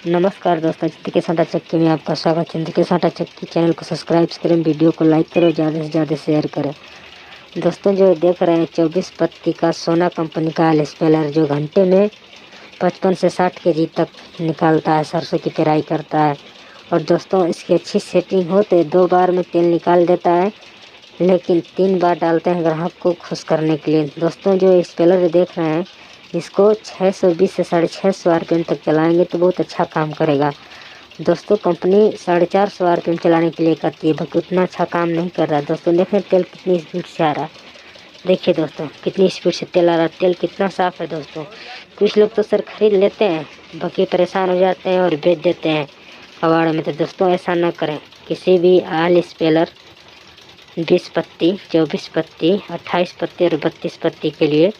नमस्कार दोस्तों, आटा चक्की में आपका स्वागत है। आटा चक्की चैनल को सब्सक्राइब करें, वीडियो को लाइक करें, ज़्यादा से ज़्यादा शेयर करें। दोस्तों जो देख रहे हैं 24 पत्ती का सोना कंपनी का एक्सपेलर जो घंटे में 55 से 60 केजी तक निकालता है, सरसों की पेराई करता है। और दोस्तों इसकी अच्छी सेटिंग हो तो 2 बार में तेल निकाल देता है, लेकिन 3 बार डालते हैं ग्राहक को खुश करने के लिए। दोस्तों जो एक्सपेलर देख रहे हैं इसको 620 से 650 आरपीएम तक चलाएंगे तो बहुत अच्छा काम करेगा। दोस्तों कंपनी 450 आरपीएम चलाने के लिए करती है, बाकी उतना अच्छा काम नहीं कर रहा है। दोस्तों देखें तेल कितनी स्पीड से आ रहा है, देखिए दोस्तों कितनी स्पीड से तेल आ रहा है। तेल कितना साफ़ है दोस्तों। कुछ लोग तो सर खरीद लेते हैं, बाकी परेशान हो जाते हैं और बेच देते हैं कबाड़ में। तो दोस्तों ऐसा ना करें। किसी भी आल स्पेलर 20 पत्ती, 24 पत्ती, 28 पत्ती और 32 पत्ती के लिए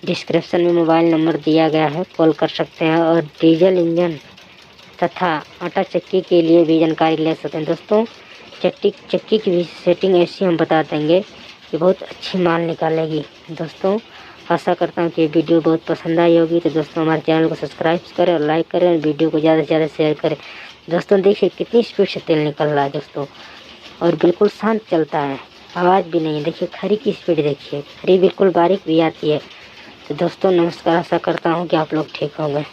डिस्क्रिप्शन में मोबाइल नंबर दिया गया है, कॉल कर सकते हैं। और डीजल इंजन तथा आटा चक्की के लिए भी जानकारी ले सकते हैं। दोस्तों चक्की की भी सेटिंग ऐसी हम बता देंगे कि बहुत अच्छी माल निकालेगी। दोस्तों आशा करता हूँ कि वीडियो बहुत पसंद आई होगी। तो दोस्तों हमारे चैनल को सब्सक्राइब करें और लाइक करें और वीडियो को ज़्यादा से ज़्यादा शेयर करें। दोस्तों देखिए कितनी स्पीड से तेल निकल रहा है दोस्तों, और बिल्कुल शांत चलता है, आवाज़ भी नहीं। देखिए खरी की स्पीड देखिए, खरी बिल्कुल बारीक भी आती है। तो दोस्तों नमस्कार, आशा करता हूँ कि आप लोग ठीक होंगे।